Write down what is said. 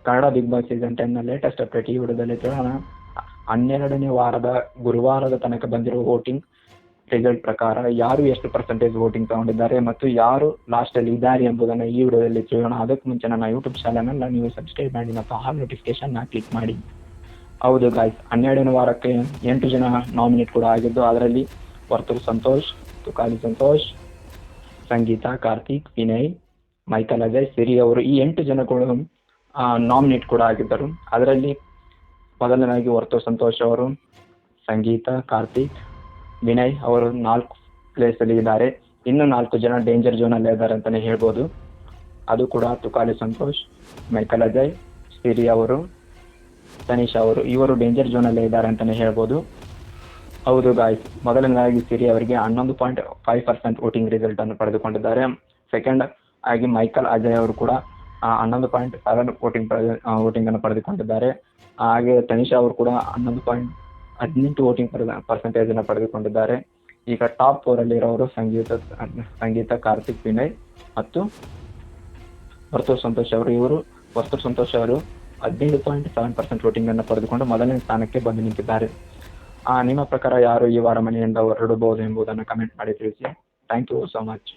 Kannada Bigg Boss season 10ನ latest update ಈ ವಿಡಿಯೋದಲ್ಲಿ ತಿಳಿಯೋಣ. 12ನೇ ವಾರದ ಗುರುವಾರದ ತನಕ ಬಂದಿರೋ ವೋಟಿಂಗ್ ರಿಸಲ್ಟ್ ಪ್ರಕಾರ ಯಾರು ಎಷ್ಟು ಪರ್ಸೆಂಟೇಜ್ ವೋಟಿಂಗ್ ತಗೊಂಡಿದ್ದಾರೆ ಮತ್ತು ಯಾರು ಲಾಸ್ಟಲ್ಲಿ ಇದ್ದಾರೆ ಎಂಬುದನ್ನು ಈ ವಿಡಿಯೋದಲ್ಲಿ ತಿಳಿಯೋಣ. ಅದಕ್ಕೆ ಮುಂಚೆ ನನ್ನ ಯೂಟ್ಯೂಬ್ ಚಾನಲ್ನ ನೀವು ಸಬ್ಸ್ಕ್ರೈಬ್ ಮಾಡಿ ಮತ್ತು ಆಲ್ ನೋಟಿಫಿಕೇಶನ್ನ ಕ್ಲಿಕ್ ಮಾಡಿ. ಹೌದು ಗಾಯ್ಸ್, 12ನೇ ವಾರಕ್ಕೆ 8 ಜನ ನಾಮಿನೇಟ್ ಕೂಡ ಆಗಿದ್ದು, ಅದರಲ್ಲಿ ವರ್ತೂರು ಸಂತೋಷ್, ತುಕಾಲಿ ಸಂತೋಷ್, ಸಂಗೀತ, ಕಾರ್ತಿಕ್, ವಿನಯ್, ಮೈಕಲ್ ಅಜಯ್, ಸಿರಿ ಅವರು ಈ 8 ಜನಗಳು ನಾಮಿನೇಟ್ ಕೂಡ ಆಗಿದ್ದರು. ಅದರಲ್ಲಿ ಮೊದಲನೇದಾಗಿ ವರ್ತೂರು ಸಂತೋಷ್ ಅವರು, ಸಂಗೀತ, ಕಾರ್ತಿಕ್, ವಿನಯ್ ಅವರು 4 ಪ್ಲೇಸಲ್ಲಿ ಇದ್ದಾರೆ. ಇನ್ನು 4 ಜನ ಡೇಂಜರ್ ಝೋನಲ್ಲಿ ಇದ್ದಾರೆ ಅಂತಲೇ ಹೇಳ್ಬೋದು. ಅದು ಕೂಡ ತುಕಾಲಿ ಸಂತೋಷ್, ಮೈಕಲ್ ಅಜಯ್, ಸಿರಿ ಅವರು, ತನಿಷಾ ಅವರು, ಇವರು ಡೇಂಜರ್ ಝೋನಲ್ಲೇ ಇದ್ದಾರೆ ಅಂತಲೇ ಹೇಳ್ಬೋದು. ಹೌದು ಗಾಯ್ಸ್, ಮೊದಲನೇದಾಗಿ ಸಿರಿ ಅವರಿಗೆ 11.5% ವೋಟಿಂಗ್ ರಿಸಲ್ಟ್ ಅನ್ನು ಪಡೆದುಕೊಂಡಿದ್ದಾರೆ. ಸೆಕೆಂಡ್ ಆಗಿ ಮೈಕಲ್ ಅಜಯ್ ಅವರು ಕೂಡ 11.7 ವೋಟಿಂಗ್ ಅನ್ನು ಪಡೆದುಕೊಂಡಿದ್ದಾರೆ. ಹಾಗೆ ತನಿಷಾ ಅವರು ಕೂಡ 11.18 ವೋಟಿಂಗ್ ಪರ್ಸೆಂಟೇಜ್ ಅನ್ನು ಪಡೆದುಕೊಂಡಿದ್ದಾರೆ. ಈಗ ಟಾಪ್ 4 ಅಲ್ಲಿ ಇರೋರು ಸಂಗೀತ, ಕಾರ್ತಿಕ್, ವಿನಯ್ ಮತ್ತು ವರ್ತೂರು ಸಂತೋಷ್ ಅವರು. ವರ್ತೂರು ಸಂತೋಷ್ ಅವರು 15.7% ವೋಟಿಂಗ್ ಅನ್ನು ಪಡೆದುಕೊಂಡು ಮೊದಲನೇ ಸ್ಥಾನಕ್ಕೆ ಬಂದು ನಿಂತಿದ್ದಾರೆ. ನಿಮ್ಮ ಪ್ರಕಾರ ಯಾರು ಈ ವಾರ ಮನೆಯಿಂದ ಹೊರಡಬಹುದು ಎಂಬುದನ್ನು ಕಮೆಂಟ್ ಮಾಡಿ ತಿಳಿಸಿ. Thank you so much.